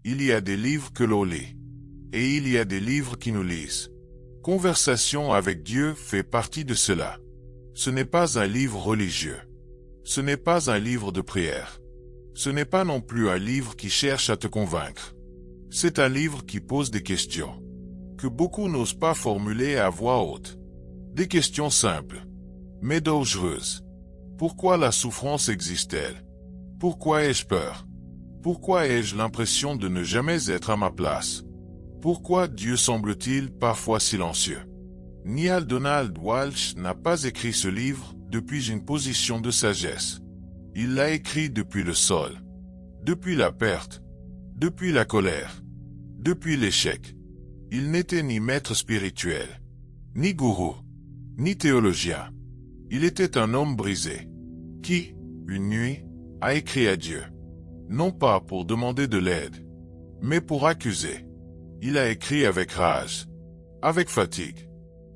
Il y a des livres que l'on lit. Et il y a des livres qui nous lisent. Conversation avec Dieu fait partie de cela. Ce n'est pas un livre religieux. Ce n'est pas un livre de prière. Ce n'est pas non plus un livre qui cherche à te convaincre. C'est un livre qui pose des questions que beaucoup n'osent pas formuler à voix haute. Des questions simples, mais dangereuses. Pourquoi la souffrance existe-t-elle? Pourquoi ai-je peur? Pourquoi ai-je l'impression de ne jamais être à ma place? Pourquoi Dieu semble-t-il parfois silencieux? Neale Donald Walsch n'a pas écrit ce livre depuis une position de sagesse. Il l'a écrit depuis le sol, depuis la perte, depuis la colère, depuis l'échec. Il n'était ni maître spirituel, ni gourou, ni théologien. Il était un homme brisé, qui, une nuit, a écrit à Dieu. Non pas pour demander de l'aide, mais pour accuser. Il a écrit avec rage, avec fatigue,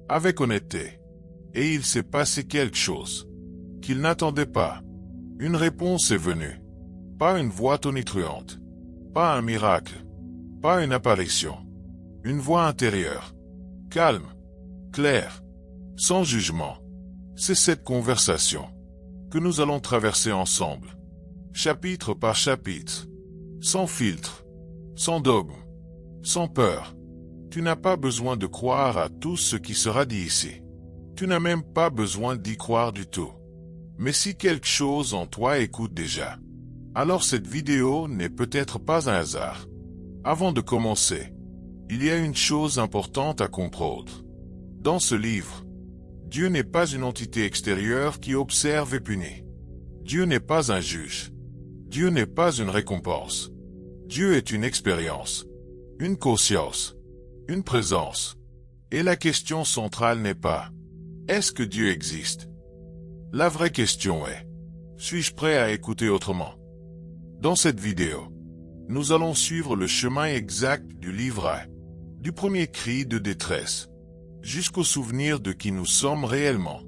avec honnêteté. Et il s'est passé quelque chose qu'il n'attendait pas. Une réponse est venue. Pas une voix tonitruante, pas un miracle, pas une apparition. Une voix intérieure, calme, claire, sans jugement. C'est cette conversation que nous allons traverser ensemble, chapitre par chapitre, sans filtre, sans dogme, sans peur. Tu n'as pas besoin de croire à tout ce qui sera dit ici. Tu n'as même pas besoin d'y croire du tout. Mais si quelque chose en toi écoute déjà, alors cette vidéo n'est peut-être pas un hasard. Avant de commencer, il y a une chose importante à comprendre. Dans ce livre, Dieu n'est pas une entité extérieure qui observe et punit. Dieu n'est pas un juge. Dieu n'est pas une récompense. Dieu est une expérience, une conscience, une présence. Et la question centrale n'est pas « Est-ce que Dieu existe ?» La vraie question est « Suis-je prêt à écouter autrement ?» Dans cette vidéo, nous allons suivre le chemin exact du livret, du premier cri de détresse, jusqu'au souvenir de qui nous sommes réellement.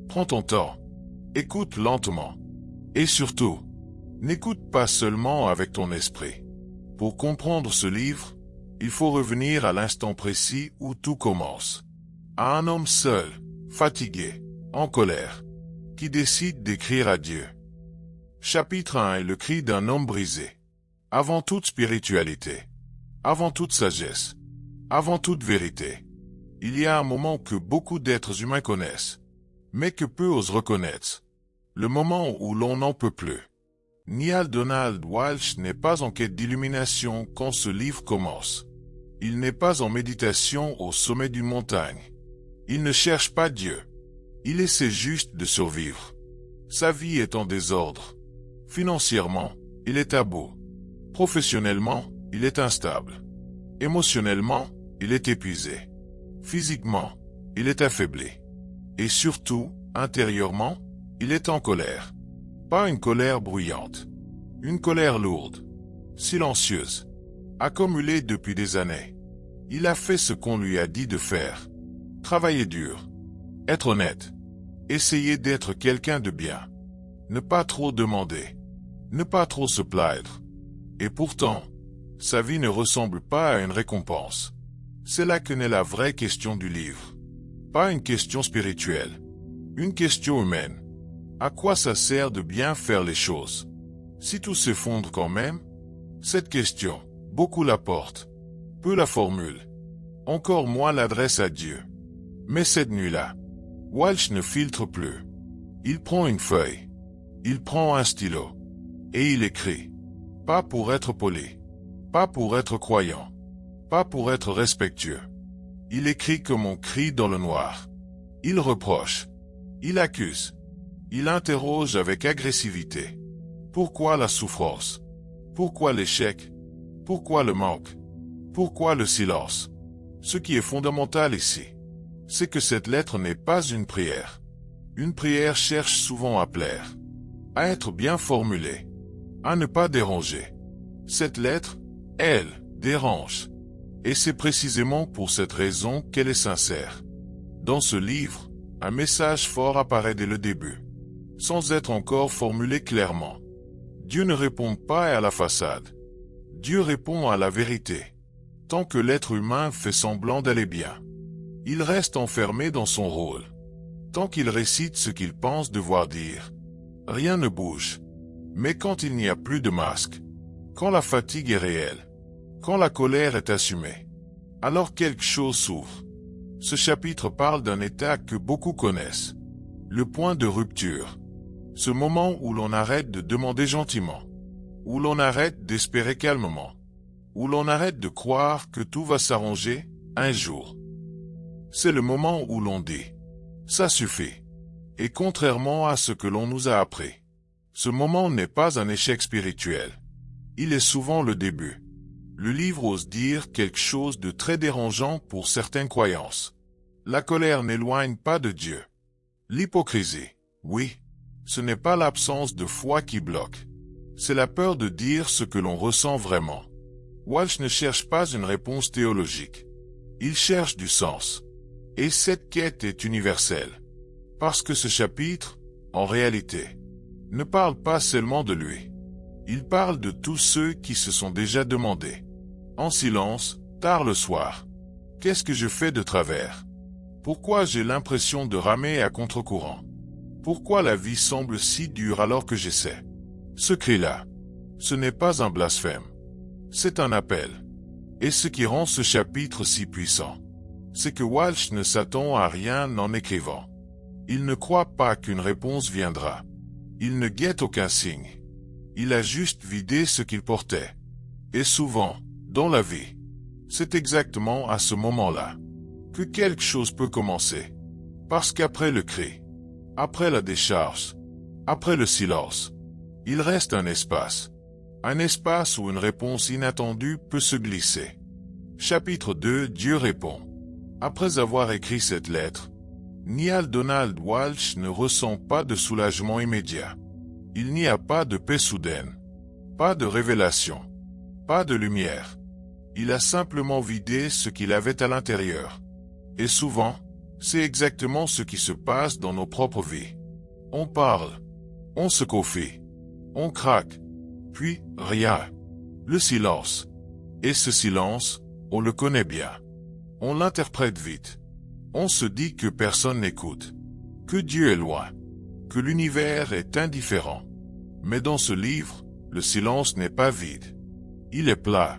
Prends ton temps, écoute lentement, et surtout, n'écoute pas seulement avec ton esprit. Pour comprendre ce livre, il faut revenir à l'instant précis où tout commence. À un homme seul, fatigué, en colère, qui décide d'écrire à Dieu. Chapitre 1 est le cri d'un homme brisé. Avant toute spiritualité, avant toute sagesse, avant toute vérité, il y a un moment que beaucoup d'êtres humains connaissent, mais que peu osent reconnaître. Le moment où l'on n'en peut plus. Neale Donald Walsch n'est pas en quête d'illumination quand ce livre commence. Il n'est pas en méditation au sommet d'une montagne. Il ne cherche pas Dieu. Il essaie juste de survivre. Sa vie est en désordre. Financièrement, il est à bout. Professionnellement, il est instable. Émotionnellement, il est épuisé. Physiquement, il est affaibli. Et surtout, intérieurement, il est en colère. Pas une colère bruyante. Une colère lourde, silencieuse, accumulée depuis des années. Il a fait ce qu'on lui a dit de faire. Travailler dur. Être honnête. Essayer d'être quelqu'un de bien. Ne pas trop demander. Ne pas trop se plaindre. Et pourtant, sa vie ne ressemble pas à une récompense. C'est là que naît la vraie question du livre. Pas une question spirituelle. Une question humaine. À quoi ça sert de bien faire les choses? Si tout s'effondre quand même? Cette question, beaucoup la portent. Peu la formulent. Encore moins l'adressent à Dieu. Mais cette nuit-là, Walsch ne filtre plus. Il prend une feuille. Il prend un stylo. Et il écrit. Pas pour être poli. Pas pour être croyant. Pas pour être respectueux. Il écrit comme on crie dans le noir. Il reproche. Il accuse. Il interroge avec agressivité. Pourquoi la souffrance? Pourquoi l'échec? Pourquoi le manque? Pourquoi le silence? Ce qui est fondamental ici, c'est que cette lettre n'est pas une prière. Une prière cherche souvent à plaire, à être bien formulée, à ne pas déranger. Cette lettre, elle, dérange. Et c'est précisément pour cette raison qu'elle est sincère. Dans ce livre, un message fort apparaît dès le début, sans être encore formulé clairement. Dieu ne répond pas à la façade. Dieu répond à la vérité. Tant que l'être humain fait semblant d'aller bien, il reste enfermé dans son rôle. Tant qu'il récite ce qu'il pense devoir dire, rien ne bouge. Mais quand il n'y a plus de masque, quand la fatigue est réelle, quand la colère est assumée, alors quelque chose s'ouvre. Ce chapitre parle d'un état que beaucoup connaissent. Le point de rupture. Ce moment où l'on arrête de demander gentiment, où l'on arrête d'espérer calmement, où l'on arrête de croire que tout va s'arranger un jour. C'est le moment où l'on dit « ça suffit ». Et contrairement à ce que l'on nous a appris, ce moment n'est pas un échec spirituel. Il est souvent le début. Le livre ose dire quelque chose de très dérangeant pour certaines croyances. La colère n'éloigne pas de Dieu. L'hypocrisie, oui, ce n'est pas l'absence de foi qui bloque. C'est la peur de dire ce que l'on ressent vraiment. Walsh ne cherche pas une réponse théologique. Il cherche du sens. Et cette quête est universelle. Parce que ce chapitre, en réalité, ne parle pas seulement de lui. Il parle de tous ceux qui se sont déjà demandé, en silence, tard le soir, qu'est-ce que je fais de travers? Pourquoi j'ai l'impression de ramer à contre-courant? Pourquoi la vie semble si dure alors que j'essaie? Ce cri-là, ce n'est pas un blasphème. C'est un appel. Et ce qui rend ce chapitre si puissant, c'est que Walsh ne s'attend à rien en écrivant. Il ne croit pas qu'une réponse viendra. Il ne guette aucun signe. Il a juste vidé ce qu'il portait. Et souvent, dans la vie, c'est exactement à ce moment-là que quelque chose peut commencer. Parce qu'après le cri, après la décharge, après le silence, il reste un espace. Un espace où une réponse inattendue peut se glisser. Chapitre 2, Dieu répond. Après avoir écrit cette lettre, Neale Donald Walsh ne ressent pas de soulagement immédiat. Il n'y a pas de paix soudaine, pas de révélation, pas de lumière. Il a simplement vidé ce qu'il avait à l'intérieur. Et souvent, c'est exactement ce qui se passe dans nos propres vies. On parle, on se confie, on craque, puis rien. Le silence. Et ce silence, on le connaît bien. On l'interprète vite. On se dit que personne n'écoute, que Dieu est loin, que l'univers est indifférent. Mais dans ce livre, le silence n'est pas vide. Il est plat.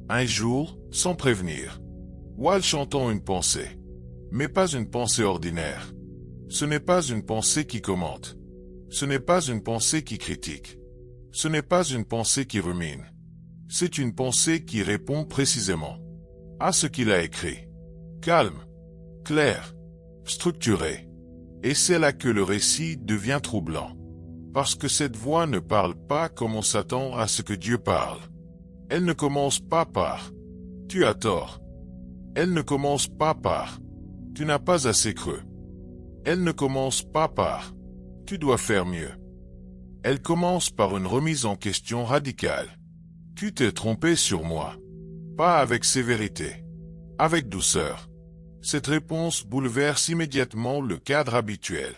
Un jour, sans prévenir, Walsh entend une pensée. Mais pas une pensée ordinaire. Ce n'est pas une pensée qui commente. Ce n'est pas une pensée qui critique. Ce n'est pas une pensée qui rumine. C'est une pensée qui répond précisément à ce qu'il a écrit. Calme, clair, structuré. Et c'est là que le récit devient troublant. Parce que cette voix ne parle pas comme on s'attend à ce que Dieu parle. Elle ne commence pas par « tu as tort ». Elle ne commence pas par « tu n'as pas assez cru ». Elle ne commence pas par « tu dois faire mieux ». Elle commence par une remise en question radicale. « Tu t'es trompé sur moi ». Pas avec sévérité, avec douceur. Cette réponse bouleverse immédiatement le cadre habituel.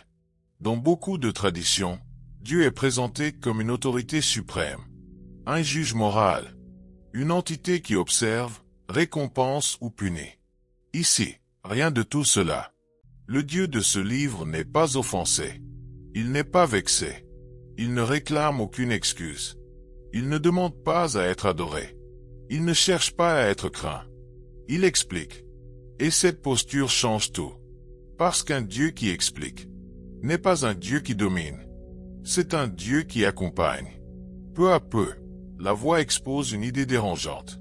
Dans beaucoup de traditions, Dieu est présenté comme une autorité suprême, un juge moral, une entité qui observe, récompense ou punit. Ici, rien de tout cela. Le Dieu de ce livre n'est pas offensé. Il n'est pas vexé. Il ne réclame aucune excuse. Il ne demande pas à être adoré. Il ne cherche pas à être craint. Il explique. Et cette posture change tout. Parce qu'un Dieu qui explique n'est pas un Dieu qui domine. C'est un Dieu qui accompagne. Peu à peu, la voix expose une idée dérangeante.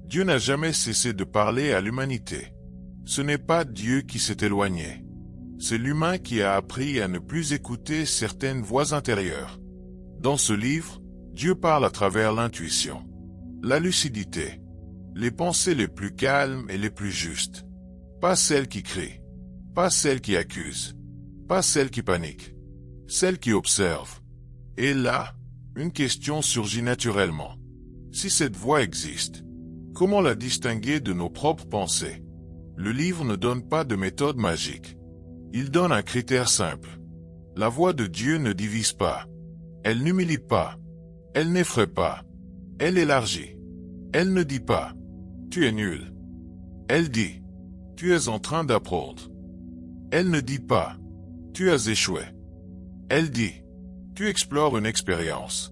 Dieu n'a jamais cessé de parler à l'humanité. Ce n'est pas Dieu qui s'est éloigné. C'est l'humain qui a appris à ne plus écouter certaines voix intérieures. Dans ce livre, Dieu parle à travers l'intuition, la lucidité, les pensées les plus calmes et les plus justes. Pas celles qui crient, pas celles qui accusent, pas celles qui paniquent, celles qui observent. Et là, une question surgit naturellement. Si cette voix existe, comment la distinguer de nos propres pensées? Le livre ne donne pas de méthode magique. Il donne un critère simple. La voix de Dieu ne divise pas. Elle n'humilie pas. Elle n'effraie pas. Elle élargit. Elle ne dit pas « Tu es nul ». Elle dit « Tu es en train d'apprendre ». Elle ne dit pas « Tu as échoué ». Elle dit « Tu explores une expérience ».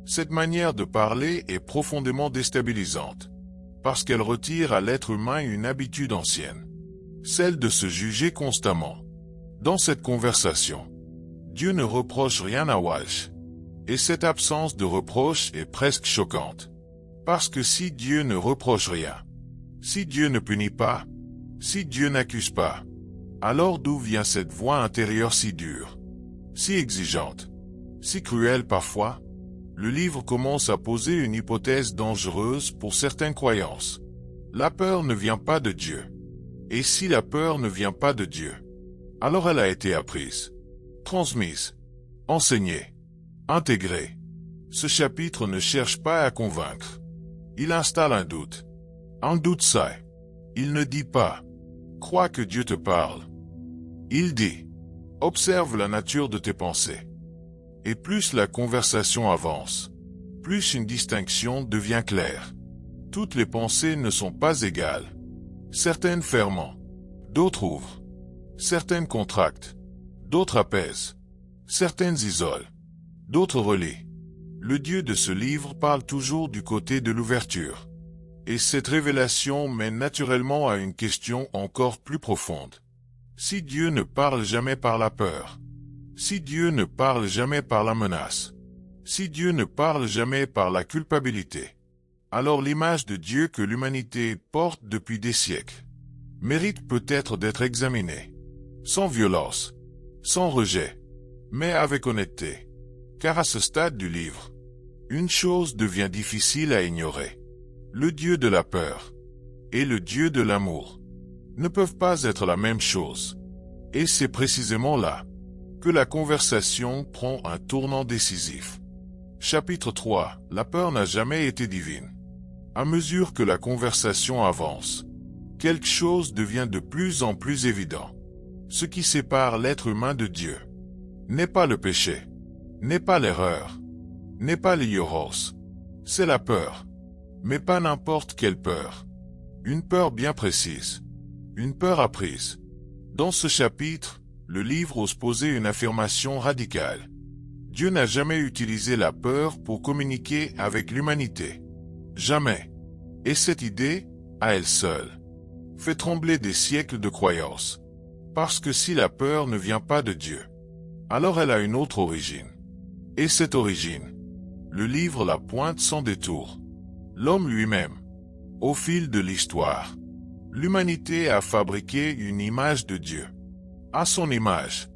Cette manière de parler est profondément déstabilisante, parce qu'elle retire à l'être humain une habitude ancienne, celle de se juger constamment. Dans cette conversation, Dieu ne reproche rien à Walsh, et cette absence de reproche est presque choquante. Parce que si Dieu ne reproche rien, si Dieu ne punit pas, si Dieu n'accuse pas, alors d'où vient cette voix intérieure si dure, si exigeante, si cruelle parfois? Le livre commence à poser une hypothèse dangereuse pour certaines croyances. La peur ne vient pas de Dieu. Et si la peur ne vient pas de Dieu, alors elle a été apprise, transmise, enseignée, intégrée. Ce chapitre ne cherche pas à convaincre. Il installe un doute sain. Il ne dit pas « Crois que Dieu te parle ». Il dit « Observe la nature de tes pensées ». Et plus la conversation avance, plus une distinction devient claire. Toutes les pensées ne sont pas égales. Certaines ferment, d'autres ouvrent. Certaines contractent, d'autres apaisent. Certaines isolent, d'autres relient. Le Dieu de ce livre parle toujours du côté de l'ouverture. Et cette révélation mène naturellement à une question encore plus profonde. Si Dieu ne parle jamais par la peur, si Dieu ne parle jamais par la menace, si Dieu ne parle jamais par la culpabilité, alors l'image de Dieu que l'humanité porte depuis des siècles mérite peut-être d'être examinée, sans violence, sans rejet, mais avec honnêteté. Car à ce stade du livre, une chose devient difficile à ignorer. Le Dieu de la peur et le Dieu de l'amour ne peuvent pas être la même chose. Et c'est précisément là que la conversation prend un tournant décisif. Chapitre 3. La peur n'a jamais été divine. À mesure que la conversation avance, quelque chose devient de plus en plus évident. Ce qui sépare l'être humain de Dieu n'est pas le péché, n'est pas l'erreur, n'est pas l'ignorance, c'est la peur. Mais pas n'importe quelle peur. Une peur bien précise. Une peur apprise. Dans ce chapitre, le livre ose poser une affirmation radicale. Dieu n'a jamais utilisé la peur pour communiquer avec l'humanité. Jamais. Et cette idée, à elle seule, fait trembler des siècles de croyances. Parce que si la peur ne vient pas de Dieu, alors elle a une autre origine. Et cette origine, le livre la pointe sans détour. L'homme lui-même. Au fil de l'histoire, l'humanité a fabriqué une image de Dieu. À son image,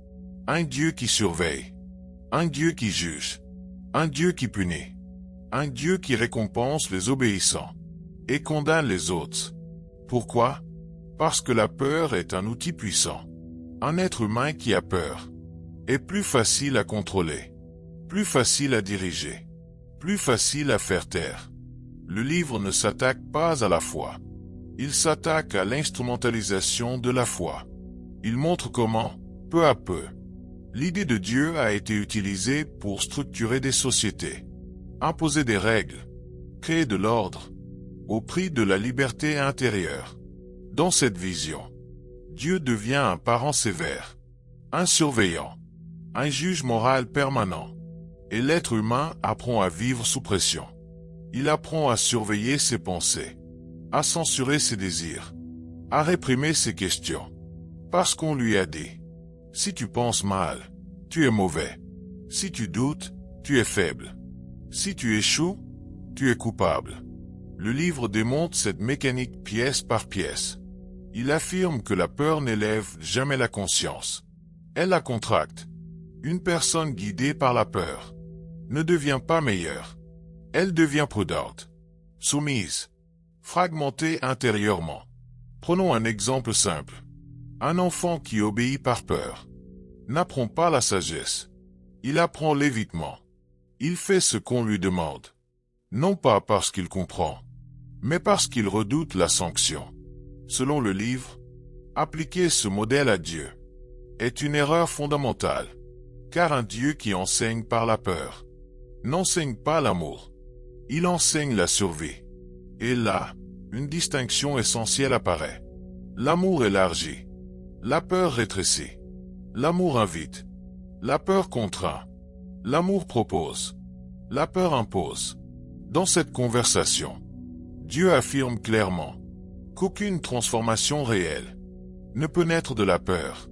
un Dieu qui surveille, un Dieu qui juge, un Dieu qui punit, un Dieu qui récompense les obéissants et condamne les autres. Pourquoi? Parce que la peur est un outil puissant. Un être humain qui a peur est plus facile à contrôler, plus facile à diriger, plus facile à faire taire. Le livre ne s'attaque pas à la foi. Il s'attaque à l'instrumentalisation de la foi. Il montre comment, peu à peu, l'idée de Dieu a été utilisée pour structurer des sociétés, imposer des règles, créer de l'ordre, au prix de la liberté intérieure. Dans cette vision, Dieu devient un parent sévère, un surveillant, un juge moral permanent, et l'être humain apprend à vivre sous pression. Il apprend à surveiller ses pensées, à censurer ses désirs, à réprimer ses questions. Parce qu'on lui a dit, si tu penses mal, tu es mauvais. Si tu doutes, tu es faible. Si tu échoues, tu es coupable. Le livre démontre cette mécanique pièce par pièce. Il affirme que la peur n'élève jamais la conscience. Elle la contracte. Une personne guidée par la peur ne devient pas meilleure. Elle devient prudente, soumise, fragmentée intérieurement. Prenons un exemple simple. Un enfant qui obéit par peur n'apprend pas la sagesse. Il apprend l'évitement. Il fait ce qu'on lui demande. Non pas parce qu'il comprend, mais parce qu'il redoute la sanction. Selon le livre, appliquer ce modèle à Dieu est une erreur fondamentale, car un Dieu qui enseigne par la peur n'enseigne pas l'amour. Il enseigne la survie. Et là, une distinction essentielle apparaît. L'amour élargit. La peur rétrécit. L'amour invite. La peur contraint. L'amour propose. La peur impose. Dans cette conversation, Dieu affirme clairement qu'aucune transformation réelle ne peut naître de la peur.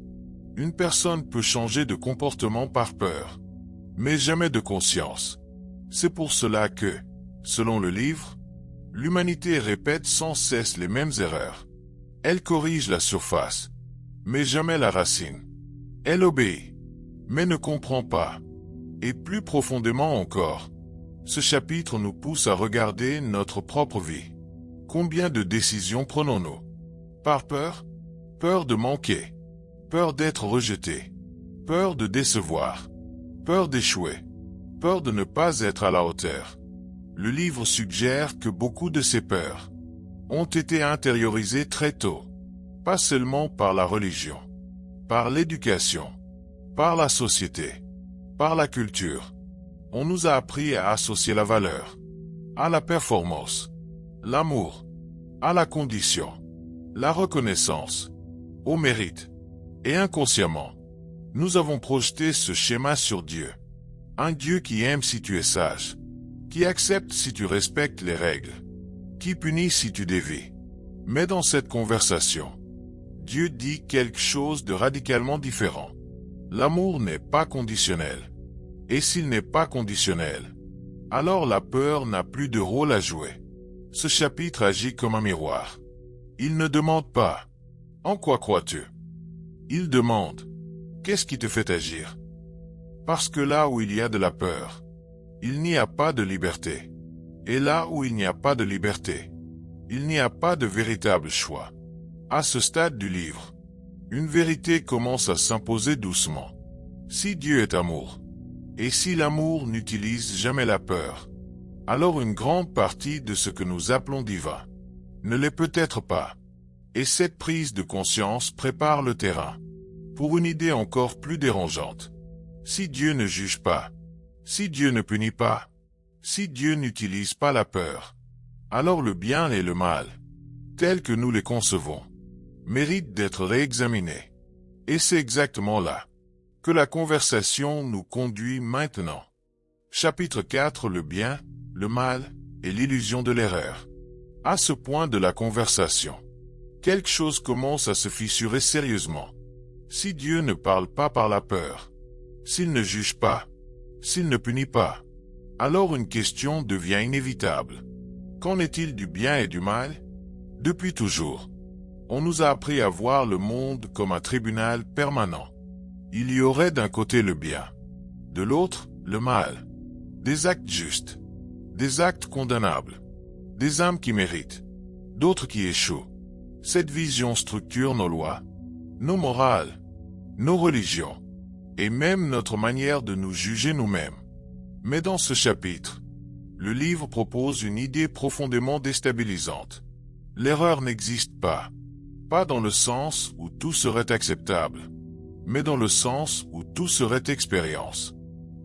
Une personne peut changer de comportement par peur, mais jamais de conscience. C'est pour cela que, selon le livre, l'humanité répète sans cesse les mêmes erreurs. Elle corrige la surface, mais jamais la racine. Elle obéit, mais ne comprend pas. Et plus profondément encore, ce chapitre nous pousse à regarder notre propre vie. Combien de décisions prenons-nous? Par peur? Peur de manquer. Peur d'être rejeté. Peur de décevoir. Peur d'échouer. Peur de ne pas être à la hauteur. Le livre suggère que beaucoup de ces peurs ont été intériorisées très tôt. Pas seulement par la religion, par l'éducation, par la société, par la culture. On nous a appris à associer la valeur à la performance, l'amour à la condition, la reconnaissance au mérite. Et inconsciemment, nous avons projeté ce schéma sur Dieu. Un Dieu qui aime si tu es sage, qui accepte si tu respectes les règles, qui punit si tu dévies. Mais dans cette conversation, Dieu dit quelque chose de radicalement différent. L'amour n'est pas conditionnel. Et s'il n'est pas conditionnel, alors la peur n'a plus de rôle à jouer. Ce chapitre agit comme un miroir. Il ne demande pas « En quoi crois-tu » Il demande « Qu'est-ce qui te fait agir ?» Parce que là où il y a de la peur, il n'y a pas de liberté. Et là où il n'y a pas de liberté, il n'y a pas de véritable choix. À ce stade du livre, une vérité commence à s'imposer doucement. Si Dieu est amour, et si l'amour n'utilise jamais la peur, alors une grande partie de ce que nous appelons divin ne l'est peut-être pas. Et cette prise de conscience prépare le terrain pour une idée encore plus dérangeante. Si Dieu ne juge pas, si Dieu ne punit pas, si Dieu n'utilise pas la peur, alors le bien et le mal, tels que nous les concevons, méritent d'être réexaminés. Et c'est exactement là que la conversation nous conduit maintenant. Chapitre 4 Le bien, le mal et l'illusion de l'erreur. À ce point de la conversation, quelque chose commence à se fissurer sérieusement. Si Dieu ne parle pas par la peur, s'il ne juge pas, s'il ne punit pas, alors une question devient inévitable. Qu'en est-il du bien et du mal? Depuis toujours, on nous a appris à voir le monde comme un tribunal permanent. Il y aurait d'un côté le bien, de l'autre le mal, des actes justes, des actes condamnables, des âmes qui méritent, d'autres qui échouent. Cette vision structure nos lois, nos morales, nos religions, et même notre manière de nous juger nous-mêmes. Mais dans ce chapitre, le livre propose une idée profondément déstabilisante. L'erreur n'existe pas, pas dans le sens où tout serait acceptable, mais dans le sens où tout serait expérience.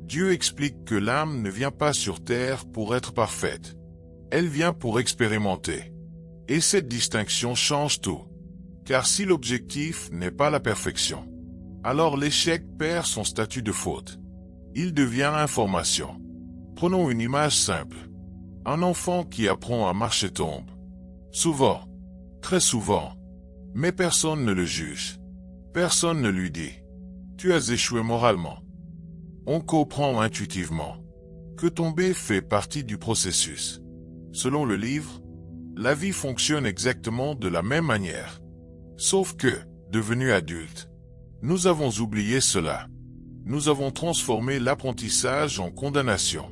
Dieu explique que l'âme ne vient pas sur terre pour être parfaite. Elle vient pour expérimenter. Et cette distinction change tout. Car si l'objectif n'est pas la perfection, alors l'échec perd son statut de faute. Il devient information. Prenons une image simple. Un enfant qui apprend à marcher tombe. Souvent, très souvent, mais personne ne le juge. Personne ne lui dit « Tu as échoué moralement ». On comprend intuitivement que tomber fait partie du processus. Selon le livre, la vie fonctionne exactement de la même manière. Sauf que, devenus adultes, nous avons oublié cela. Nous avons transformé l'apprentissage en condamnation.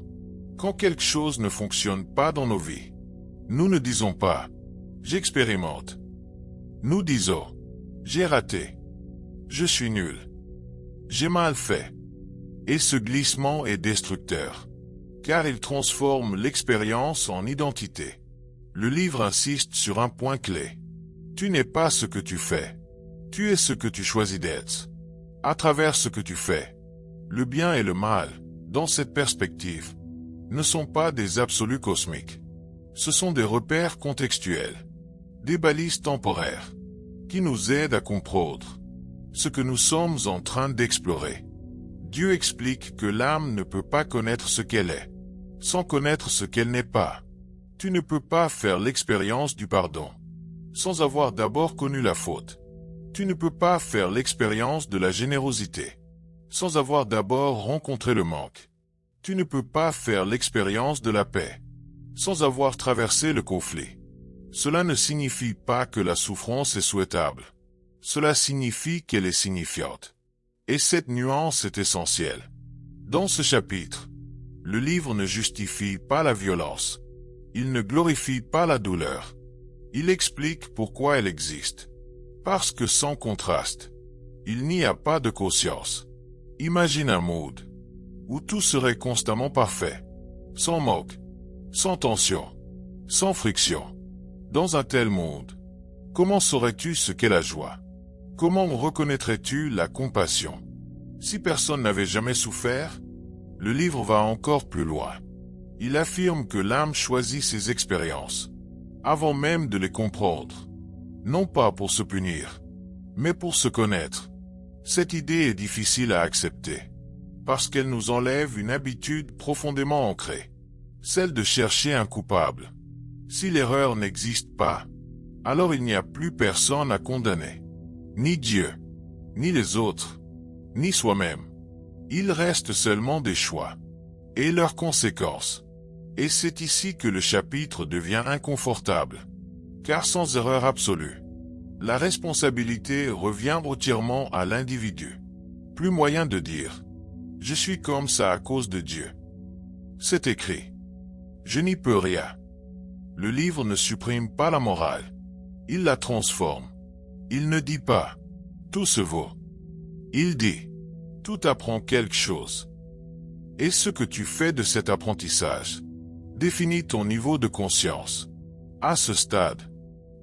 Quand quelque chose ne fonctionne pas dans nos vies, nous ne disons pas « J'expérimente ». Nous disons « J'ai raté ». Je suis nul. J'ai mal fait. Et ce glissement est destructeur, car il transforme l'expérience en identité. Le livre insiste sur un point clé. Tu n'es pas ce que tu fais. Tu es ce que tu choisis d'être. À travers ce que tu fais, le bien et le mal, dans cette perspective, ne sont pas des absolus cosmiques. Ce sont des repères contextuels, des balises temporaires, qui nous aident à comprendre ce que nous sommes en train d'explorer. Dieu explique que l'âme ne peut pas connaître ce qu'elle est, sans connaître ce qu'elle n'est pas. Tu ne peux pas faire l'expérience du pardon, sans avoir d'abord connu la faute. Tu ne peux pas faire l'expérience de la générosité, sans avoir d'abord rencontré le manque. Tu ne peux pas faire l'expérience de la paix, sans avoir traversé le conflit. Cela ne signifie pas que la souffrance est souhaitable. Cela signifie qu'elle est signifiante. Et cette nuance est essentielle. Dans ce chapitre, le livre ne justifie pas la violence. Il ne glorifie pas la douleur. Il explique pourquoi elle existe. Parce que sans contraste, il n'y a pas de conscience. Imagine un monde où tout serait constamment parfait, sans moque, sans tension, sans friction. Dans un tel monde, comment saurais-tu ce qu'est la joie? Comment reconnaîtrais-tu la compassion? Si personne n'avait jamais souffert, le livre va encore plus loin. Il affirme que l'âme choisit ses expériences, avant même de les comprendre, non pas pour se punir, mais pour se connaître. Cette idée est difficile à accepter, parce qu'elle nous enlève une habitude profondément ancrée, celle de chercher un coupable. Si l'erreur n'existe pas, alors il n'y a plus personne à condamner. Ni Dieu, ni les autres, ni soi-même. Il reste seulement des choix, et leurs conséquences. Et c'est ici que le chapitre devient inconfortable. Car sans erreur absolue, la responsabilité revient entièrement à l'individu. Plus moyen de dire « Je suis comme ça à cause de Dieu ». C'est écrit. Je n'y peux rien. Le livre ne supprime pas la morale. Il la transforme. Il ne dit pas « tout se vaut ». Il dit « tout apprend quelque chose ». Et ce que tu fais de cet apprentissage définit ton niveau de conscience. À ce stade,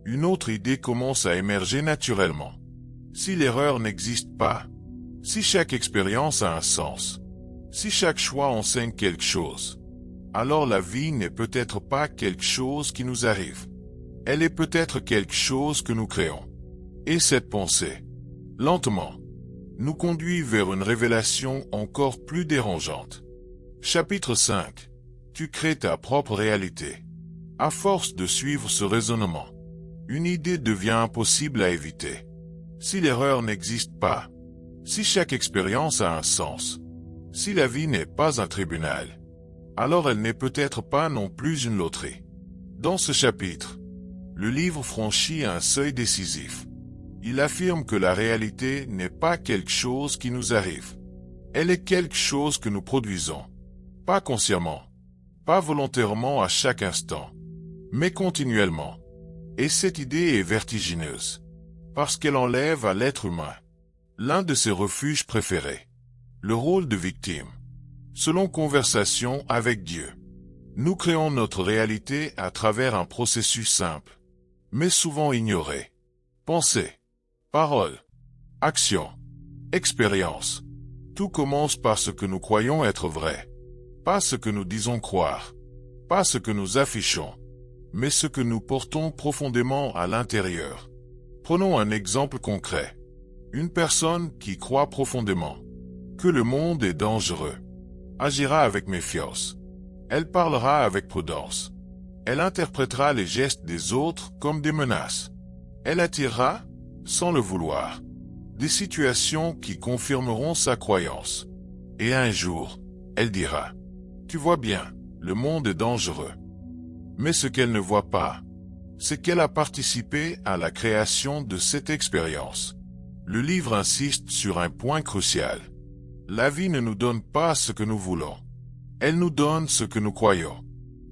une autre idée commence à émerger naturellement. Si l'erreur n'existe pas, si chaque expérience a un sens, si chaque choix enseigne quelque chose, alors la vie n'est peut-être pas quelque chose qui nous arrive. Elle est peut-être quelque chose que nous créons. Et cette pensée, lentement, nous conduit vers une révélation encore plus dérangeante. Chapitre 5. Tu crées ta propre réalité. À force de suivre ce raisonnement, une idée devient impossible à éviter. Si l'erreur n'existe pas, si chaque expérience a un sens, si la vie n'est pas un tribunal, alors elle n'est peut-être pas non plus une loterie. Dans ce chapitre, le livre franchit un seuil décisif. Il affirme que la réalité n'est pas quelque chose qui nous arrive. Elle est quelque chose que nous produisons. Pas consciemment, pas volontairement à chaque instant, mais continuellement. Et cette idée est vertigineuse, parce qu'elle enlève à l'être humain l'un de ses refuges préférés, le rôle de victime. Selon Conversation avec Dieu, nous créons notre réalité à travers un processus simple, mais souvent ignoré. Pensée, parole, action, expérience. Tout commence par ce que nous croyons être vrai. Pas ce que nous disons croire, pas ce que nous affichons, mais ce que nous portons profondément à l'intérieur. Prenons un exemple concret. Une personne qui croit profondément que le monde est dangereux agira avec méfiance. Elle parlera avec prudence. Elle interprétera les gestes des autres comme des menaces. Elle attirera, sans le vouloir, des situations qui confirmeront sa croyance. Et un jour, elle dira: tu vois bien, le monde est dangereux. Mais ce qu'elle ne voit pas, c'est qu'elle a participé à la création de cette expérience. Le livre insiste sur un point crucial. La vie ne nous donne pas ce que nous voulons. Elle nous donne ce que nous croyons.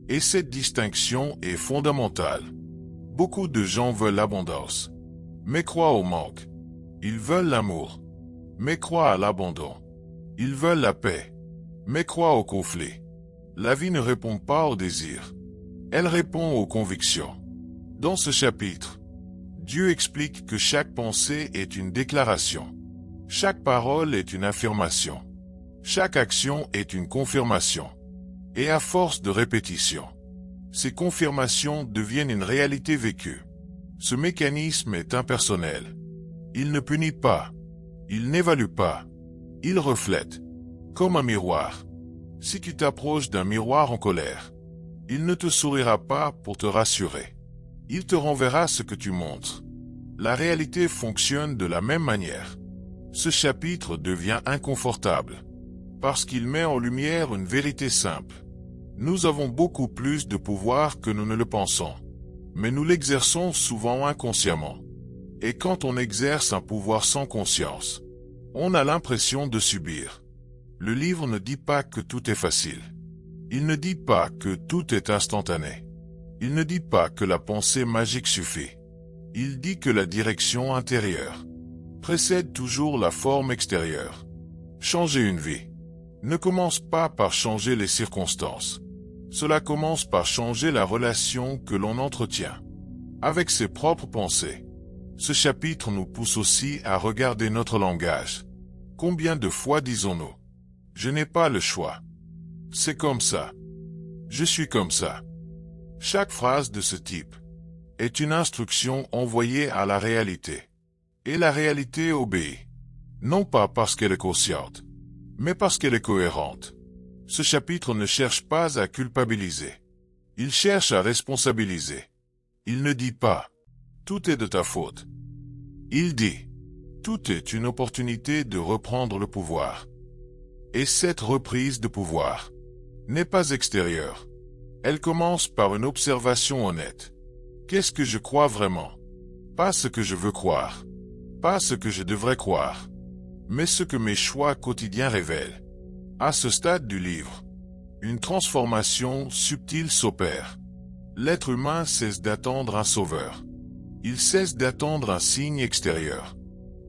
Et cette distinction est fondamentale. Beaucoup de gens veulent l'abondance, mais croient au manque. Ils veulent l'amour, mais croient à l'abandon. Ils veulent la paix, mais croient au conflit. La vie ne répond pas au désir. Elle répond aux convictions. Dans ce chapitre, Dieu explique que chaque pensée est une déclaration. Chaque parole est une affirmation. Chaque action est une confirmation. Et à force de répétition, Ces confirmations deviennent une réalité vécue. Ce mécanisme est impersonnel. Il ne punit pas. Il n'évalue pas. Il reflète. Comme un miroir. Si tu t'approches d'un miroir en colère, il ne te sourira pas pour te rassurer. Il te renverra ce que tu montres. La réalité fonctionne de la même manière. Ce chapitre devient inconfortable parce qu'il met en lumière une vérité simple. Nous avons beaucoup plus de pouvoir que nous ne le pensons, mais nous l'exerçons souvent inconsciemment. Et quand on exerce un pouvoir sans conscience, on a l'impression de subir. Le livre ne dit pas que tout est facile. Il ne dit pas que tout est instantané. Il ne dit pas que la pensée magique suffit. Il dit que la direction intérieure précède toujours la forme extérieure. Changer une vie ne commence pas par changer les circonstances. Cela commence par changer la relation que l'on entretient avec ses propres pensées. Ce chapitre nous pousse aussi à regarder notre langage. Combien de fois disons-nous « Je n'ai pas le choix. C'est comme ça. Je suis comme ça. » Chaque phrase de ce type est une instruction envoyée à la réalité. Et la réalité obéit. Non pas parce qu'elle est consciente, mais parce qu'elle est cohérente. Ce chapitre ne cherche pas à culpabiliser. Il cherche à responsabiliser. Il ne dit pas « Tout est de ta faute ». Il dit « Tout est une opportunité de reprendre le pouvoir ». Et cette reprise de pouvoir n'est pas extérieure. Elle commence par une observation honnête. Qu'est-ce que je crois vraiment? Pas ce que je veux croire. Pas ce que je devrais croire. Mais ce que mes choix quotidiens révèlent. À ce stade du livre, une transformation subtile s'opère. L'être humain cesse d'attendre un sauveur. Il cesse d'attendre un signe extérieur.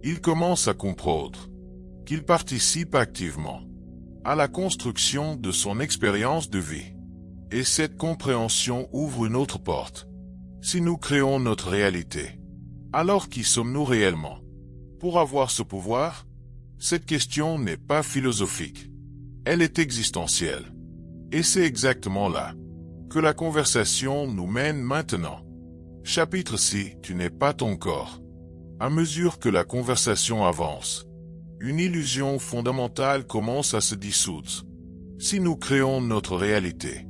Il commence à comprendre qu'il participe activement à la construction de son expérience de vie. Et cette compréhension ouvre une autre porte. Si nous créons notre réalité, alors qui sommes-nous réellement? Pour avoir ce pouvoir, cette question n'est pas philosophique. Elle est existentielle. Et c'est exactement là que la conversation nous mène maintenant. Chapitre 6, tu n'es pas ton corps. À mesure que la conversation avance, une illusion fondamentale commence à se dissoudre. Si nous créons notre réalité,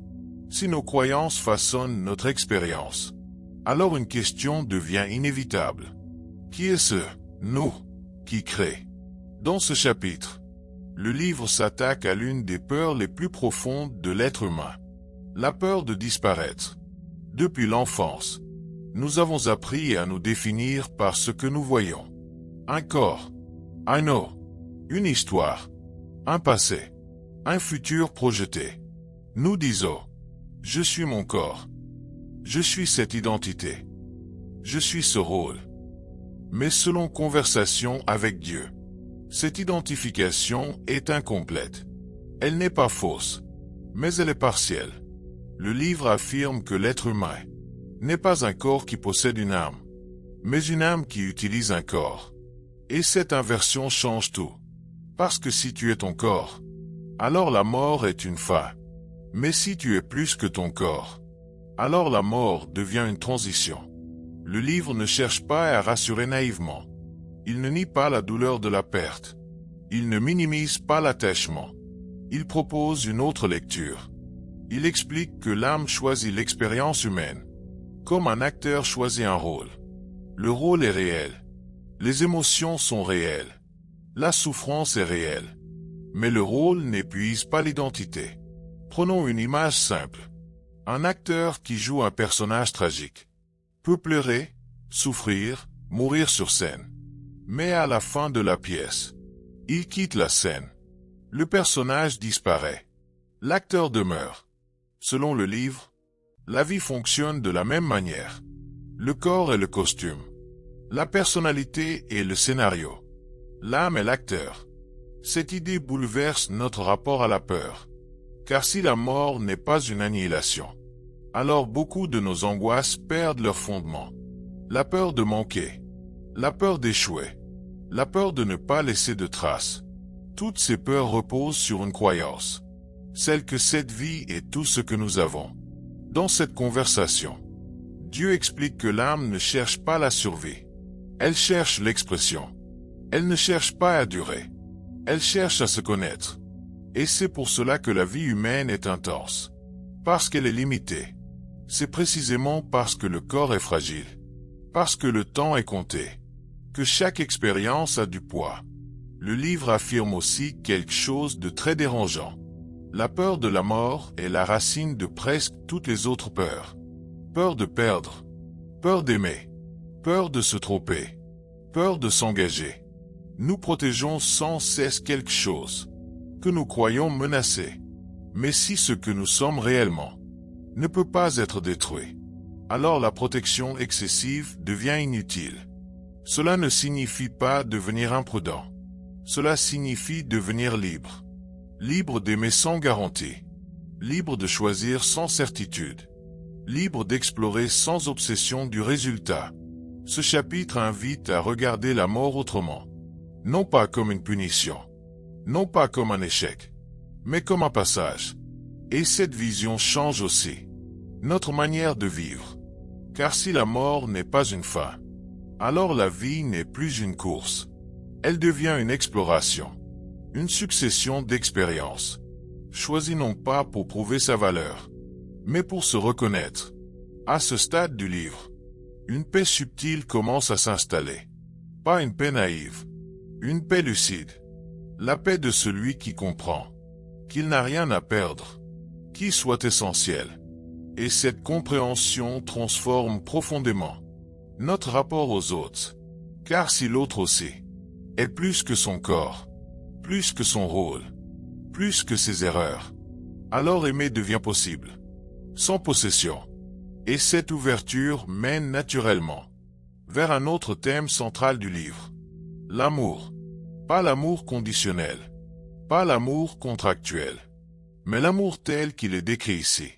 si nos croyances façonnent notre expérience, alors une question devient inévitable. Qui est ce « nous » qui crée? Dans ce chapitre, le livre s'attaque à l'une des peurs les plus profondes de l'être humain. La peur de disparaître. Depuis l'enfance, nous avons appris à nous définir par ce que nous voyons. Un corps, un eau, une histoire, un passé, un futur projeté. Nous disons « Je suis mon corps. Je suis cette identité. Je suis ce rôle. » Mais selon Conversation avec Dieu, cette identification est incomplète. Elle n'est pas fausse, mais elle est partielle. Le livre affirme que l'être humain n'est pas un corps qui possède une âme, mais une âme qui utilise un corps. Et cette inversion change tout. Parce que si tu es ton corps, alors la mort est une fin. Mais si tu es plus que ton corps, alors la mort devient une transition. Le livre ne cherche pas à rassurer naïvement. Il ne nie pas la douleur de la perte. Il ne minimise pas l'attachement. Il propose une autre lecture. Il explique que l'âme choisit l'expérience humaine, comme un acteur choisit un rôle. Le rôle est réel. Les émotions sont réelles. La souffrance est réelle. Mais le rôle n'épuise pas l'identité. Prenons une image simple. Un acteur qui joue un personnage tragique peut pleurer, souffrir, mourir sur scène. Mais à la fin de la pièce, il quitte la scène. Le personnage disparaît. L'acteur demeure. Selon le livre, la vie fonctionne de la même manière. Le corps est le costume. La personnalité est le scénario. L'âme est l'acteur. Cette idée bouleverse notre rapport à la peur. Car si la mort n'est pas une annihilation, alors beaucoup de nos angoisses perdent leur fondement. La peur de manquer, la peur d'échouer, la peur de ne pas laisser de traces. Toutes ces peurs reposent sur une croyance, celle que cette vie est tout ce que nous avons. Dans cette conversation, Dieu explique que l'âme ne cherche pas la survie. Elle cherche l'expression. Elle ne cherche pas à durer. Elle cherche à se connaître. Et c'est pour cela que la vie humaine est intense. Parce qu'elle est limitée. C'est précisément parce que le corps est fragile. Parce que le temps est compté. Que chaque expérience a du poids. Le livre affirme aussi quelque chose de très dérangeant. La peur de la mort est la racine de presque toutes les autres peurs. Peur de perdre. Peur d'aimer. Peur de se tromper. Peur de s'engager. Nous protégeons sans cesse quelque chose que nous croyons menacé. Mais si ce que nous sommes réellement ne peut pas être détruit, alors la protection excessive devient inutile. Cela ne signifie pas devenir imprudent. Cela signifie devenir libre. Libre d'aimer sans garantie. Libre de choisir sans certitude. Libre d'explorer sans obsession du résultat. Ce chapitre invite à regarder la mort autrement. Non pas comme une punition. Non pas comme un échec. Mais comme un passage. Et cette vision change aussi notre manière de vivre. Car si la mort n'est pas une fin, alors la vie n'est plus une course. Elle devient une exploration. Une succession d'expériences. Choisies non pas pour prouver sa valeur, mais pour se reconnaître. À ce stade du livre, une paix subtile commence à s'installer. Pas une paix naïve. Une paix lucide. La paix de celui qui comprend qu'il n'a rien à perdre, qui soit essentiel. Et cette compréhension transforme profondément notre rapport aux autres. Car si l'autre aussi est plus que son corps, plus que son rôle, plus que ses erreurs, alors aimer devient possible, sans possession. Et cette ouverture mène naturellement vers un autre thème central du livre. L'amour. Pas l'amour conditionnel, pas l'amour contractuel, mais l'amour tel qu'il est décrit ici,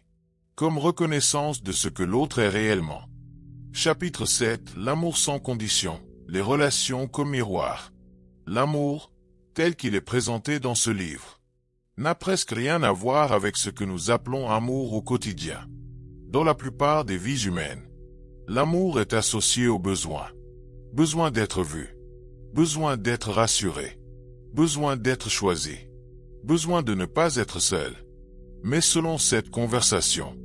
comme reconnaissance de ce que l'autre est réellement. Chapitre 7. L'amour sans condition, les relations comme miroir. L'amour, tel qu'il est présenté dans ce livre, n'a presque rien à voir avec ce que nous appelons amour au quotidien. Dans la plupart des vies humaines, l'amour est associé au besoin. Besoin d'être vu. Besoin d'être rassuré. Besoin d'être choisi. Besoin de ne pas être seul. Mais selon cette conversation,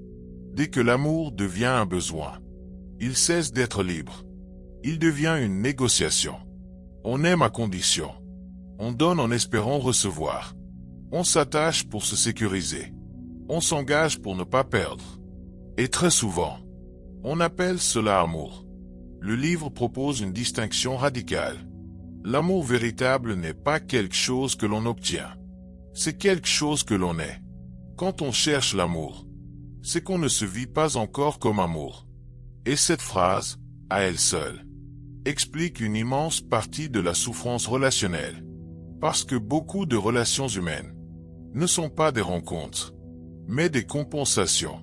dès que l'amour devient un besoin, il cesse d'être libre. Il devient une négociation. On aime à condition. On donne en espérant recevoir. On s'attache pour se sécuriser. On s'engage pour ne pas perdre. Et très souvent, on appelle cela amour. Le livre propose une distinction radicale. L'amour véritable n'est pas quelque chose que l'on obtient. C'est quelque chose que l'on est. Quand on cherche l'amour, c'est qu'on ne se vit pas encore comme amour. Et cette phrase, à elle seule, explique une immense partie de la souffrance relationnelle. Parce que beaucoup de relations humaines ne sont pas des rencontres, mais des compensations.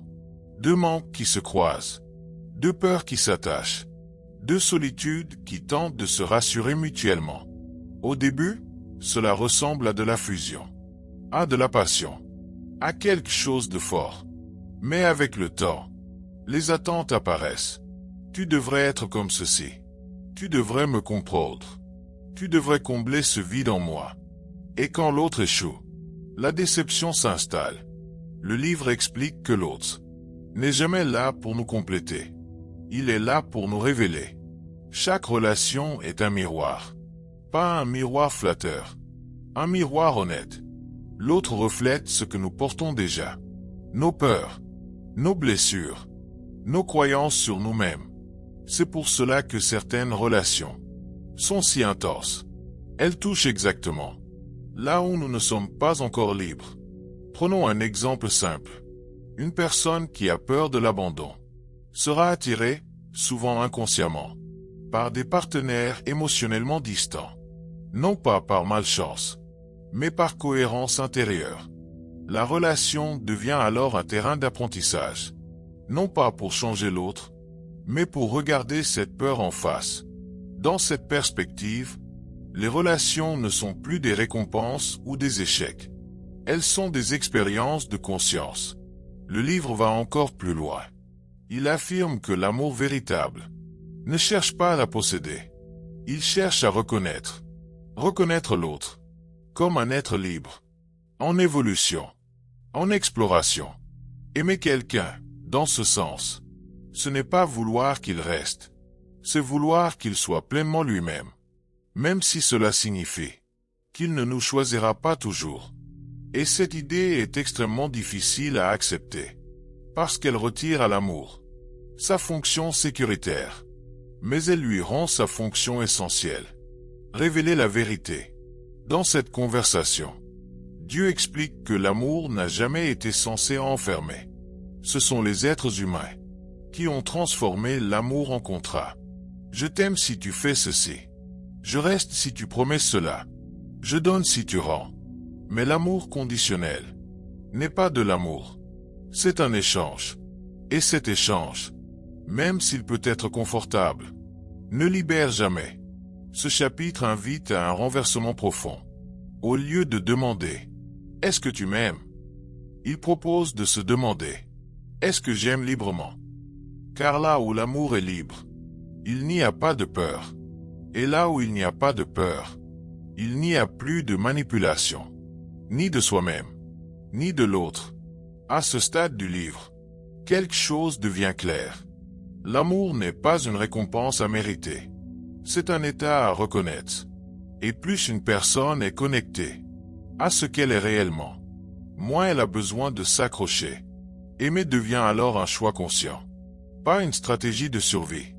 Deux manques qui se croisent, deux peurs qui s'attachent, deux solitudes qui tentent de se rassurer mutuellement. Au début, cela ressemble à de la fusion, à de la passion, à quelque chose de fort. Mais avec le temps, les attentes apparaissent. Tu devrais être comme ceci. Tu devrais me comprendre. Tu devrais combler ce vide en moi. Et quand l'autre échoue, la déception s'installe. Le livre explique que l'autre n'est jamais là pour nous compléter. Il est là pour nous révéler. Chaque relation est un miroir. Pas un miroir flatteur. Un miroir honnête. L'autre reflète ce que nous portons déjà. Nos peurs, nos blessures, nos croyances sur nous-mêmes. C'est pour cela que certaines relations sont si intenses. Elles touchent exactement là où nous ne sommes pas encore libres. Prenons un exemple simple. Une personne qui a peur de l'abandon sera attirée, souvent inconsciemment, par des partenaires émotionnellement distants. Non pas par malchance, mais par cohérence intérieure. La relation devient alors un terrain d'apprentissage. Non pas pour changer l'autre, mais pour regarder cette peur en face. Dans cette perspective, les relations ne sont plus des récompenses ou des échecs. Elles sont des expériences de conscience. Le livre va encore plus loin. Il affirme que l'amour véritable ne cherche pas à la posséder. Il cherche à reconnaître l'autre, comme un être libre, en évolution, en exploration. Aimer quelqu'un, dans ce sens, ce n'est pas vouloir qu'il reste, c'est vouloir qu'il soit pleinement lui-même, même si cela signifie qu'il ne nous choisira pas toujours. Et cette idée est extrêmement difficile à accepter, parce qu'elle retire à l'amour sa fonction sécuritaire, mais elle lui rend sa fonction essentielle, révéler la vérité. Dans cette conversation, Dieu explique que l'amour n'a jamais été censé enfermer. Ce sont les êtres humains qui ont transformé l'amour en contrat. Je t'aime si tu fais ceci. Je reste si tu promets cela. Je donne si tu rends. Mais l'amour conditionnel n'est pas de l'amour. C'est un échange. Et cet échange, même s'il peut être confortable, ne libère jamais. Ce chapitre invite à un renversement profond. Au lieu de demander « Est-ce que tu m'aimes ?», il propose de se demander « Est-ce que j'aime librement ?» Car là où l'amour est libre, il n'y a pas de peur. Et là où il n'y a pas de peur, il n'y a plus de manipulation, ni de soi-même, ni de l'autre. À ce stade du livre, quelque chose devient clair. L'amour n'est pas une récompense à mériter. C'est un état à reconnaître. Et plus une personne est connectée à ce qu'elle est réellement, moins elle a besoin de s'accrocher. Aimer devient alors un choix conscient, pas une stratégie de survie.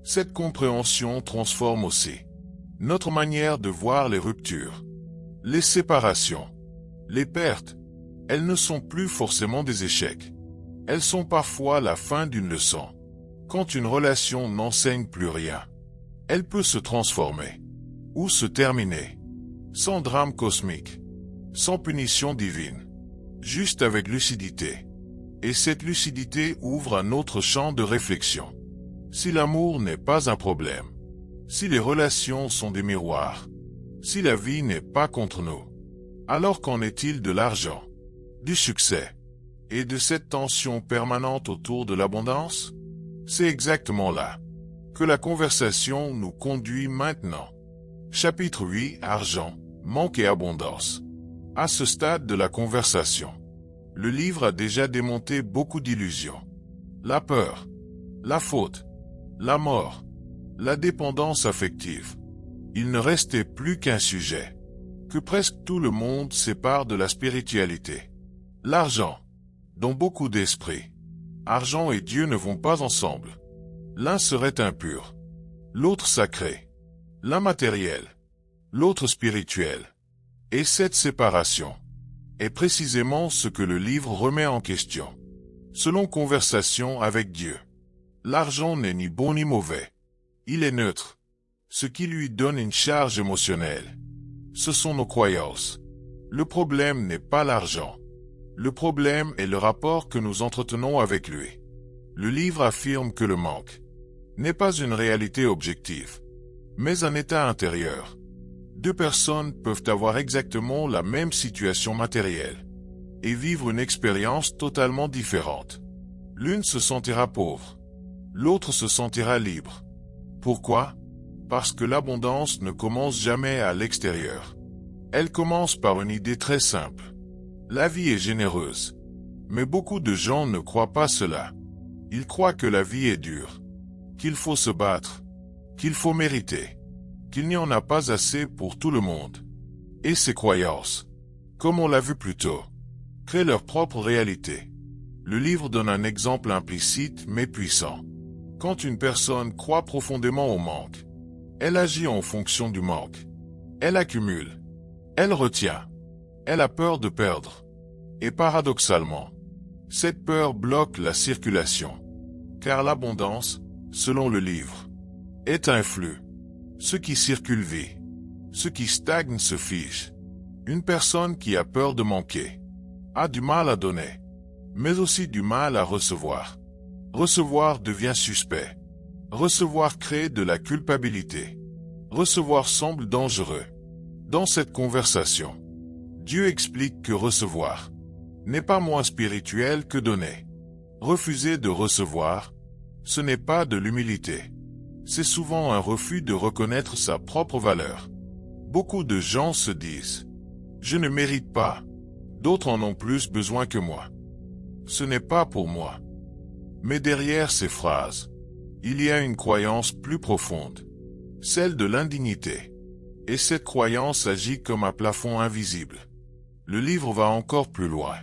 Cette compréhension transforme aussi notre manière de voir les ruptures, les séparations, les pertes. Elles ne sont plus forcément des échecs. Elles sont parfois la fin d'une leçon. Quand une relation n'enseigne plus rien, elle peut se transformer ou se terminer, sans drame cosmique, sans punition divine, juste avec lucidité. Et cette lucidité ouvre un autre champ de réflexion. Si l'amour n'est pas un problème, si les relations sont des miroirs, si la vie n'est pas contre nous, alors qu'en est-il de l'argent, du succès et de cette tension permanente autour de l'abondance? C'est exactement là que la conversation nous conduit maintenant. Chapitre 8, Argent, manque et abondance. À ce stade de la conversation, le livre a déjà démonté beaucoup d'illusions. La peur, la faute, la mort, la dépendance affective. Il ne restait plus qu'un sujet que presque tout le monde sépare de la spiritualité. L'argent, dont beaucoup d'esprits. Argent et Dieu ne vont pas ensemble. L'un serait impur, l'autre sacré. L'un matériel, l'autre spirituel. Et cette séparation est précisément ce que le livre remet en question. Selon Conversation avec Dieu, l'argent n'est ni bon ni mauvais. Il est neutre. Ce qui lui donne une charge émotionnelle, ce sont nos croyances. Le problème n'est pas l'argent. Le problème est le rapport que nous entretenons avec lui. Le livre affirme que le manque n'est pas une réalité objective, mais un état intérieur. Deux personnes peuvent avoir exactement la même situation matérielle et vivre une expérience totalement différente. L'une se sentira pauvre, l'autre se sentira libre. Pourquoi? Parce que l'abondance ne commence jamais à l'extérieur. Elle commence par une idée très simple. La vie est généreuse. Mais beaucoup de gens ne croient pas cela. Ils croient que la vie est dure, qu'il faut se battre, qu'il faut mériter, qu'il n'y en a pas assez pour tout le monde. Et ces croyances, comme on l'a vu plus tôt, créent leur propre réalité. Le livre donne un exemple implicite mais puissant. Quand une personne croit profondément au manque, elle agit en fonction du manque. Elle accumule, elle retient, elle a peur de perdre. Et paradoxalement, cette peur bloque la circulation. Car l'abondance, selon le livre, est un flux. Ce qui circule vit. Ce qui stagne se fige. Une personne qui a peur de manquer a du mal à donner, mais aussi du mal à recevoir. Recevoir devient suspect. Recevoir crée de la culpabilité. Recevoir semble dangereux. Dans cette conversation, Dieu explique que recevoir n'est pas moins spirituel que donner. Refuser de recevoir, ce n'est pas de l'humilité. C'est souvent un refus de reconnaître sa propre valeur. Beaucoup de gens se disent « Je ne mérite pas, d'autres en ont plus besoin que moi. Ce n'est pas pour moi. » Mais derrière ces phrases, il y a une croyance plus profonde, celle de l'indignité. Et cette croyance agit comme un plafond invisible. Le livre va encore plus loin.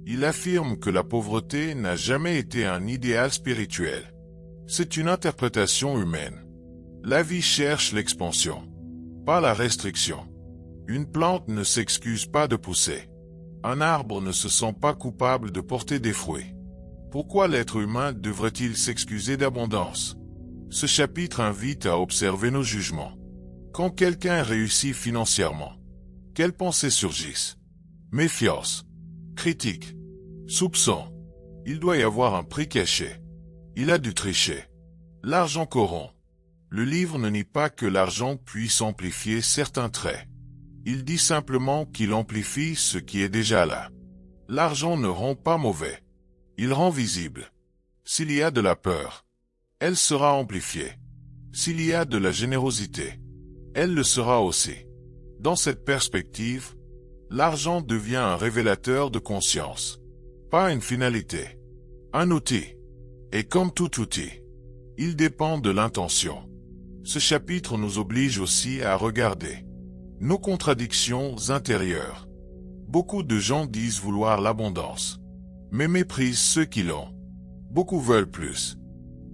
Il affirme que la pauvreté n'a jamais été un idéal spirituel. C'est une interprétation humaine. La vie cherche l'expansion, pas la restriction. Une plante ne s'excuse pas de pousser. Un arbre ne se sent pas coupable de porter des fruits. Pourquoi l'être humain devrait-il s'excuser d'abondance? Ce chapitre invite à observer nos jugements. Quand quelqu'un réussit financièrement, quelles pensées surgissent? Méfiance, critique, soupçon. Il doit y avoir un prix caché. Il a dû tricher. L'argent corrompt. Le livre ne nie pas que l'argent puisse amplifier certains traits. Il dit simplement qu'il amplifie ce qui est déjà là. L'argent ne rend pas mauvais. Il rend visible. S'il y a de la peur, elle sera amplifiée. S'il y a de la générosité, elle le sera aussi. Dans cette perspective, l'argent devient un révélateur de conscience, pas une finalité, un outil. Et comme tout outil, il dépend de l'intention. Ce chapitre nous oblige aussi à regarder nos contradictions intérieures. Beaucoup de gens disent vouloir l'abondance, mais méprisent ceux qui l'ont. Beaucoup veulent plus,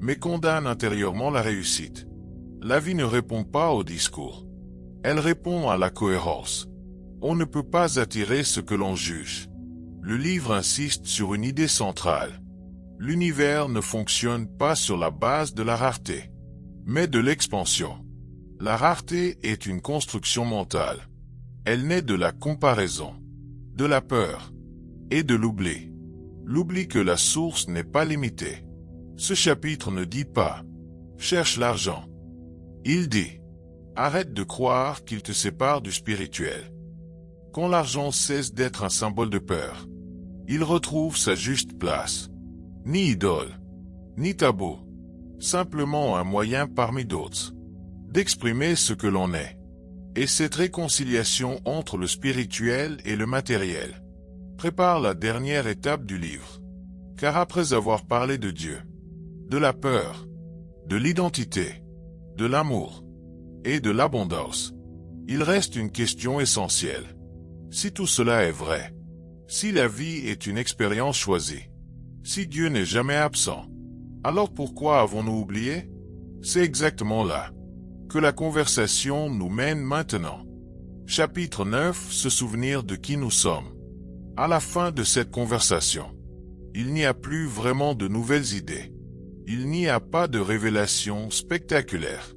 mais condamnent intérieurement la réussite. La vie ne répond pas au discours. Elle répond à la cohérence. On ne peut pas attirer ce que l'on juge. Le livre insiste sur une idée centrale. L'univers ne fonctionne pas sur la base de la rareté, mais de l'expansion. La rareté est une construction mentale. Elle naît de la comparaison, de la peur et de l'oubli. L'oubli que la source n'est pas limitée. Ce chapitre ne dit pas « cherche l'argent ». Il dit « arrête de croire qu'il te sépare du spirituel ». Quand l'argent cesse d'être un symbole de peur, il retrouve sa juste place. Ni idole, ni tabou, simplement un moyen parmi d'autres d'exprimer ce que l'on est. Et cette réconciliation entre le spirituel et le matériel prépare la dernière étape du livre. Car après avoir parlé de Dieu, de la peur, de l'identité, de l'amour et de l'abondance, il reste une question essentielle. Si tout cela est vrai, si la vie est une expérience choisie, si Dieu n'est jamais absent, alors pourquoi avons-nous oublié? C'est exactement là que la conversation nous mène maintenant. Chapitre 9, se souvenir de qui nous sommes. À la fin de cette conversation, il n'y a plus vraiment de nouvelles idées. Il n'y a pas de révélation spectaculaire,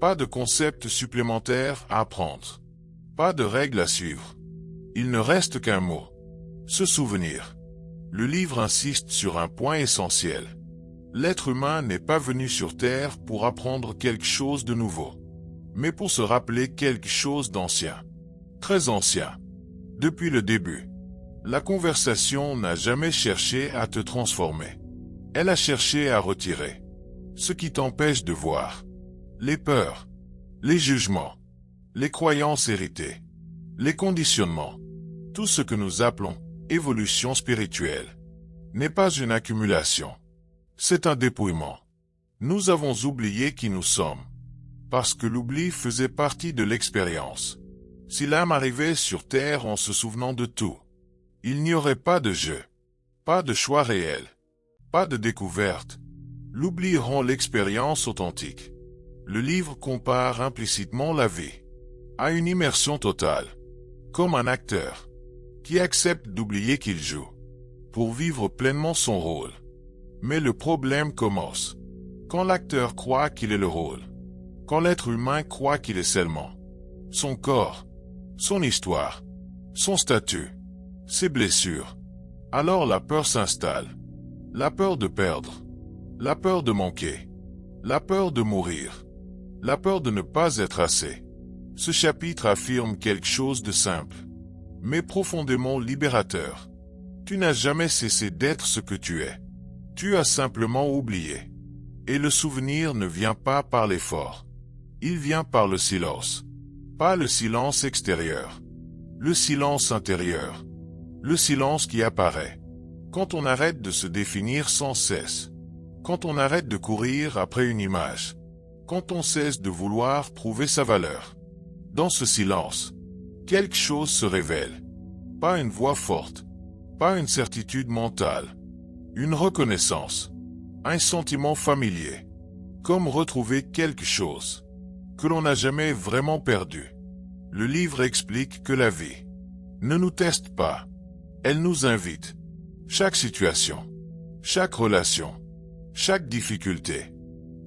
pas de concept supplémentaire à apprendre, pas de règles à suivre. Il ne reste qu'un mot, se souvenir. Le livre insiste sur un point essentiel. L'être humain n'est pas venu sur Terre pour apprendre quelque chose de nouveau, mais pour se rappeler quelque chose d'ancien, très ancien. Depuis le début, la conversation n'a jamais cherché à te transformer. Elle a cherché à retirer ce qui t'empêche de voir, les peurs, les jugements, les croyances héritées, les conditionnements, tout ce que nous appelons évolution spirituelle, n'est pas une accumulation. C'est un dépouillement. Nous avons oublié qui nous sommes, parce que l'oubli faisait partie de l'expérience. Si l'âme arrivait sur Terre en se souvenant de tout, il n'y aurait pas de jeu, pas de choix réel, pas de découverte. L'oubli rend l'expérience authentique. Le livre compare implicitement la vie à une immersion totale, comme un acteur qui accepte d'oublier qu'il joue pour vivre pleinement son rôle. Mais le problème commence quand l'acteur croit qu'il est le rôle, quand l'être humain croit qu'il est seulement son corps, son histoire, son statut, ses blessures. Alors la peur s'installe, la peur de perdre, la peur de manquer, la peur de mourir, la peur de ne pas être assez. Ce chapitre affirme quelque chose de simple, mais profondément libérateur. Tu n'as jamais cessé d'être ce que tu es. Tu as simplement oublié. Et le souvenir ne vient pas par l'effort. Il vient par le silence. Pas le silence extérieur. Le silence intérieur. Le silence qui apparaît. Quand on arrête de se définir sans cesse. Quand on arrête de courir après une image. Quand on cesse de vouloir prouver sa valeur. Dans ce silence, quelque chose se révèle. Pas une voix forte. Pas une certitude mentale. Une reconnaissance. Un sentiment familier. Comme retrouver quelque chose que l'on n'a jamais vraiment perdu. Le livre explique que la vie ne nous teste pas. Elle nous invite. Chaque situation, chaque relation, chaque difficulté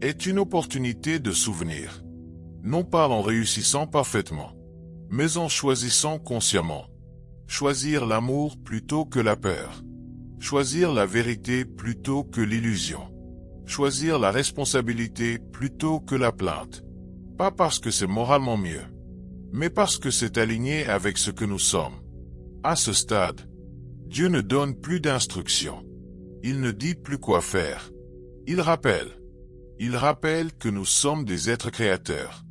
est une opportunité de souvenir. Non pas en réussissant parfaitement, mais en choisissant consciemment. Choisir l'amour plutôt que la peur. Choisir la vérité plutôt que l'illusion. Choisir la responsabilité plutôt que la plainte. Pas parce que c'est moralement mieux, mais parce que c'est aligné avec ce que nous sommes. À ce stade, Dieu ne donne plus d'instructions. Il ne dit plus quoi faire. Il rappelle. Il rappelle que nous sommes des êtres créateurs.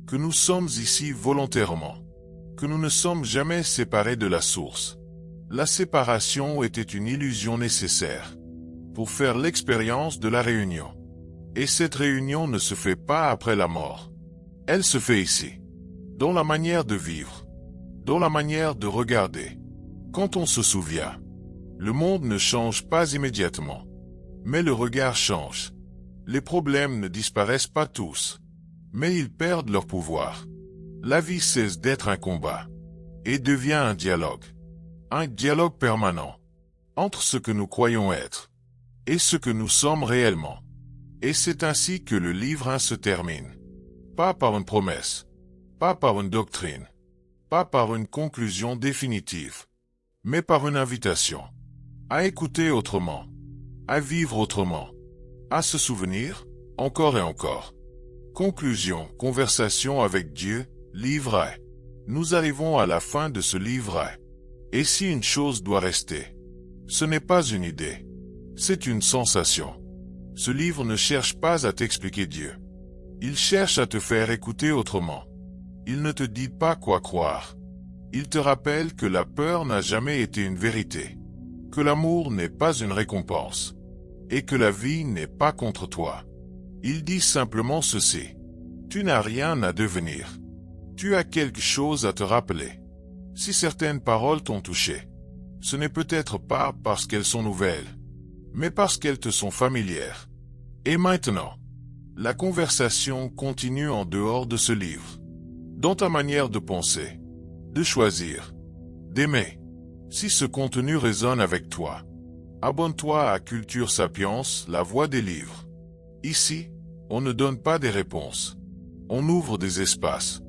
Que nous sommes ici volontairement. Que nous ne sommes jamais séparés de la source. La séparation était une illusion nécessaire pour faire l'expérience de la réunion. Et cette réunion ne se fait pas après la mort. Elle se fait ici, dans la manière de vivre, dans la manière de regarder. Quand on se souvient, le monde ne change pas immédiatement, mais le regard change. Les problèmes ne disparaissent pas tous, mais ils perdent leur pouvoir. La vie cesse d'être un combat et devient un dialogue permanent entre ce que nous croyons être et ce que nous sommes réellement. Et c'est ainsi que le livre 1 se termine. Pas par une promesse, pas par une doctrine, pas par une conclusion définitive, mais par une invitation à écouter autrement, à vivre autrement, à se souvenir, encore et encore. Conclusion, conversation avec Dieu, livre 1. Nous arrivons à la fin de ce livre 1. Et si une chose doit rester, ce n'est pas une idée, c'est une sensation. Ce livre ne cherche pas à t'expliquer Dieu. Il cherche à te faire écouter autrement. Il ne te dit pas quoi croire. Il te rappelle que la peur n'a jamais été une vérité, que l'amour n'est pas une récompense, et que la vie n'est pas contre toi. Il dit simplement ceci. Tu n'as rien à devenir. Tu as quelque chose à te rappeler. Si certaines paroles t'ont touché, ce n'est peut-être pas parce qu'elles sont nouvelles, mais parce qu'elles te sont familières. Et maintenant, la conversation continue en dehors de ce livre, dans ta manière de penser, de choisir, d'aimer. Si ce contenu résonne avec toi, abonne-toi à Culture Sapiens, la voix des livres. Ici, on ne donne pas des réponses, on ouvre des espaces.